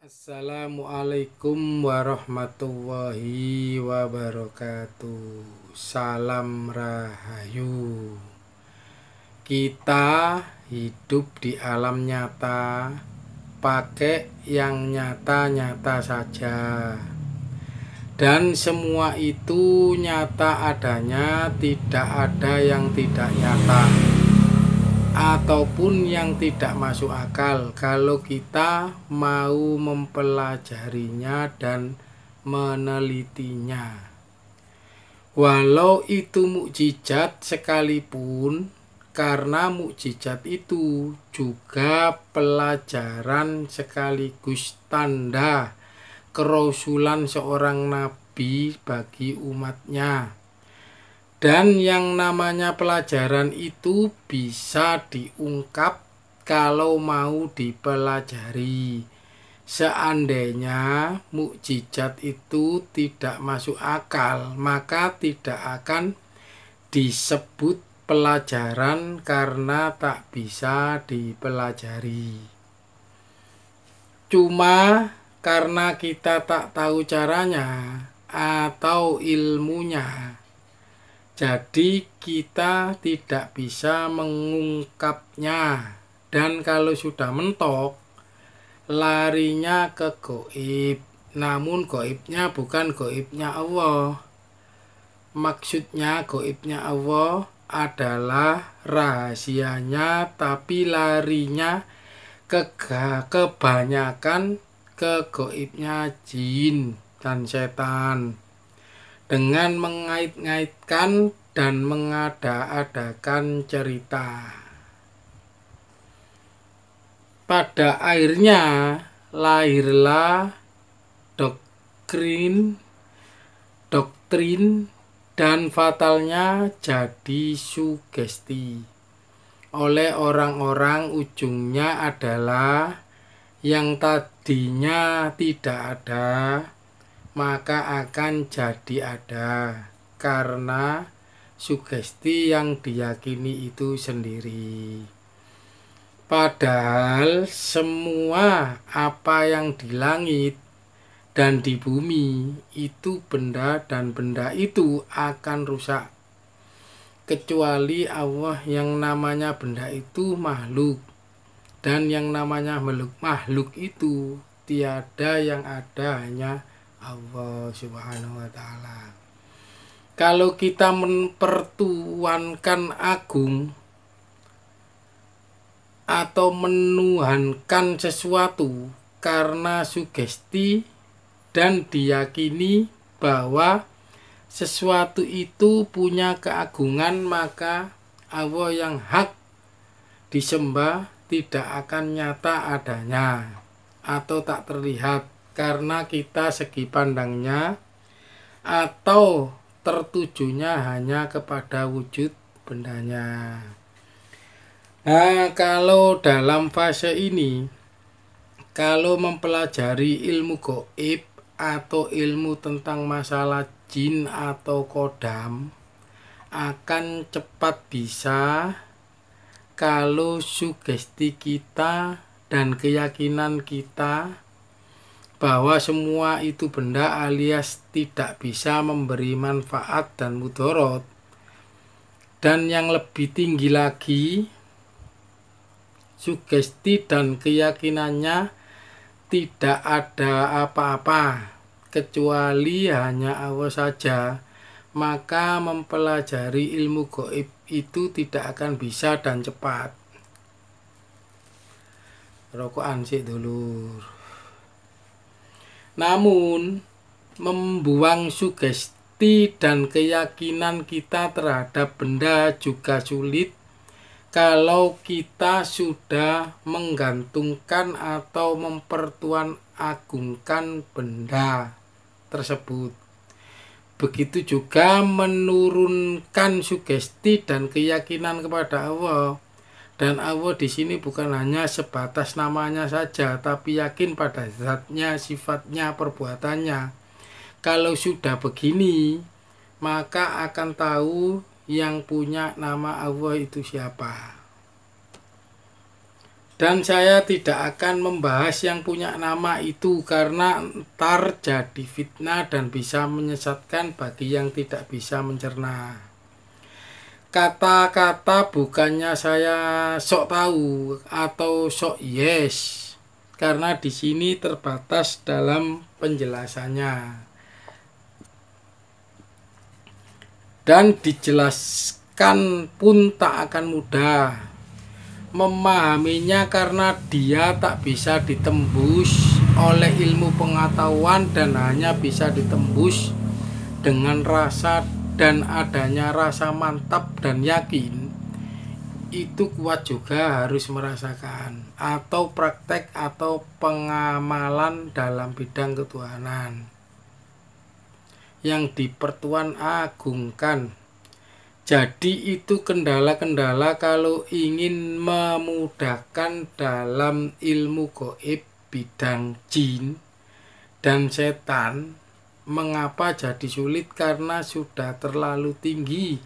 Assalamualaikum warahmatullahi wabarakatuh. Salam rahayu. Kita hidup di alam nyata, pakai yang nyata-nyata saja. Dan semua itu nyata adanya, tidak ada yang tidak nyata ataupun yang tidak masuk akal kalau kita mau mempelajarinya dan menelitinya. Walau itu mukjizat sekalipun, karena mukjizat itu juga pelajaran sekaligus tanda kerasulan seorang nabi bagi umatnya. Dan yang namanya pelajaran itu bisa diungkap kalau mau dipelajari. Seandainya mukjizat itu tidak masuk akal, maka tidak akan disebut pelajaran karena tak bisa dipelajari. Cuma karena kita tak tahu caranya atau ilmunya, jadi kita tidak bisa mengungkapnya. Dan kalau sudah mentok, larinya ke gaib. Namun gaibnya bukan gaibnya Allah. Maksudnya gaibnya Allah adalah rahasianya, tapi larinya kebanyakan ke gaibnya jin dan setan, dengan mengait-ngaitkan dan mengada-adakan cerita. Pada akhirnya lahirlah doktrin dan fatalnya jadi sugesti oleh orang-orang. Ujungnya adalah yang tadinya tidak ada maka akan jadi ada karena sugesti yang diyakini itu sendiri. Padahal semua apa yang di langit dan di bumi itu benda, dan benda itu akan rusak, kecuali Allah. Yang namanya benda itu makhluk, dan yang namanya makhluk itu tiada, yang ada hanya Allah Subhanahu wa ta'ala. Kalau kita mempertuankan agung atau menuhankan sesuatu karena sugesti dan diyakini bahwa sesuatu itu punya keagungan, maka Allah yang hak disembah tidak akan nyata adanya atau tak terlihat, karena kita segi pandangnya atau tertujunya hanya kepada wujud bendanya. Nah, kalau dalam fase ini, kalau mempelajari ilmu gaib atau ilmu tentang masalah jin atau kodam, akan cepat bisa kalau sugesti kita dan keyakinan kita bahwa semua itu benda alias tidak bisa memberi manfaat dan mudorot. Dan yang lebih tinggi lagi, sugesti dan keyakinannya tidak ada apa-apa kecuali hanya Allah saja, maka mempelajari ilmu gaib itu tidak akan bisa dan cepat. Rokokan sih dulur. Namun membuang sugesti dan keyakinan kita terhadap benda juga sulit kalau kita sudah menggantungkan atau mempertuan agungkan benda tersebut. Begitu juga menurunkan sugesti dan keyakinan kepada Allah. Dan Allah di sini bukan hanya sebatas namanya saja, tapi yakin pada zatnya, sifatnya, perbuatannya. Kalau sudah begini, maka akan tahu yang punya nama Allah itu siapa. Dan saya tidak akan membahas yang punya nama itu karena ntar jadi fitnah dan bisa menyesatkan bagi yang tidak bisa mencerna. Kata-kata bukannya saya sok tahu atau sok yes, karena di sini terbatas dalam penjelasannya. Dan dijelaskan pun tak akan mudah memahaminya karena dia tak bisa ditembus oleh ilmu pengetahuan dan hanya bisa ditembus dengan rasa, dan adanya rasa mantap dan yakin itu kuat juga harus merasakan atau praktek atau pengamalan dalam bidang ketuhanan yang dipertuan agungkan. Jadi itu kendala-kendala kalau ingin memudahkan dalam ilmu gaib bidang jin dan setan. Mengapa jadi sulit? Karena sudah terlalu tinggi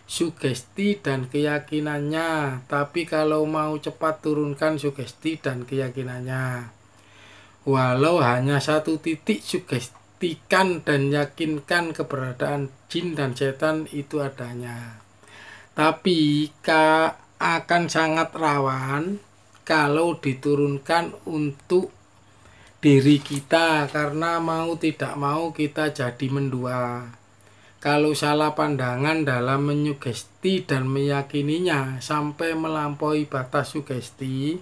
sugesti dan keyakinannya. Tapi kalau mau cepat turunkan sugesti dan keyakinannya, walau hanya satu titik, sugestikan dan yakinkan keberadaan jin dan setan itu adanya. Tapi akan sangat rawan kalau diturunkan untuk diri kita, karena mau tidak mau kita jadi mendua. Kalau salah pandangan dalam menyugesti dan meyakininya sampai melampaui batas sugesti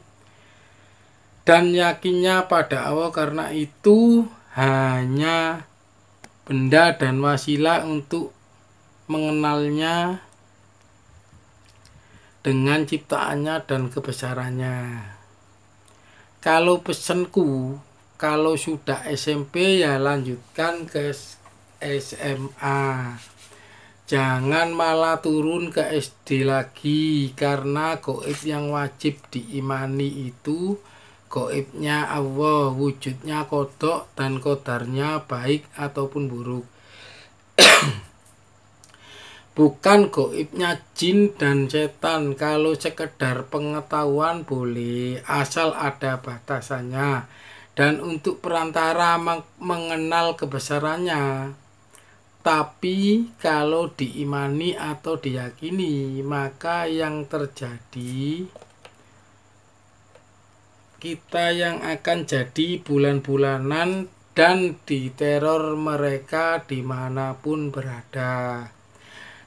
dan yakinnya pada Allah, karena itu hanya benda dan wasilah untuk mengenalnya dengan ciptaannya dan kebesarannya. Kalau pesanku, kalau sudah SMP ya lanjutkan ke SMA. Jangan malah turun ke SD lagi, karena gaib yang wajib diimani itu gaibnya Allah, wujudnya kodok dan kodarnya baik ataupun buruk. Bukan gaibnya jin dan setan. Kalau sekedar pengetahuan boleh, asal ada batasannya dan untuk perantara mengenal kebesarannya. Tapi kalau diimani atau diyakini, maka yang terjadi kita yang akan jadi bulan-bulanan dan diteror mereka dimanapun berada.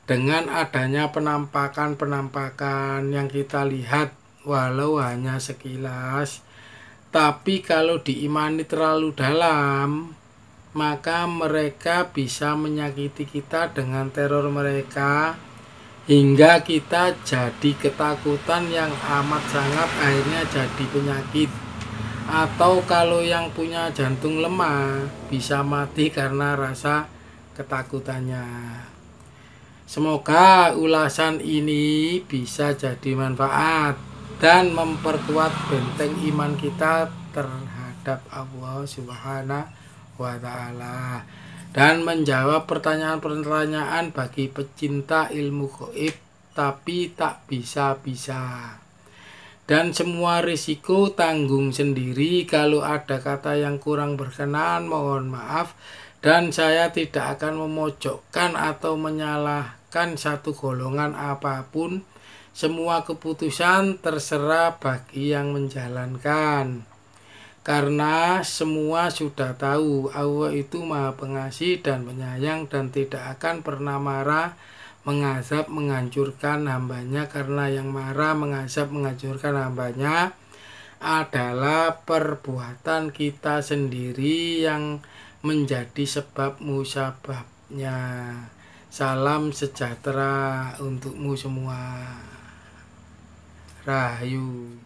Dengan adanya penampakan-penampakan yang kita lihat walau hanya sekilas, tapi kalau diimani terlalu dalam, maka mereka bisa menyakiti kita dengan teror mereka hingga kita jadi ketakutan yang amat sangat, akhirnya jadi penyakit. Atau kalau yang punya jantung lemah bisa mati karena rasa ketakutannya. Semoga ulasan ini bisa jadi manfaat dan memperkuat benteng iman kita terhadap Allah Subhanahu wa Ta'ala, dan menjawab pertanyaan-pertanyaan bagi pecinta ilmu gaib tapi tak bisa-bisa. Dan semua risiko tanggung sendiri. Kalau ada kata yang kurang berkenan, mohon maaf, dan saya tidak akan memojokkan atau menyalahkan satu golongan apapun. Semua keputusan terserah bagi yang menjalankan, karena semua sudah tahu Allah itu Maha Pengasih dan Penyayang dan tidak akan pernah marah, mengazab, menghancurkan hambanya, karena yang marah, mengazab, menghancurkan hambanya adalah perbuatan kita sendiri yang menjadi sebab musababnya. Salam sejahtera untukmu semua. Rahayu.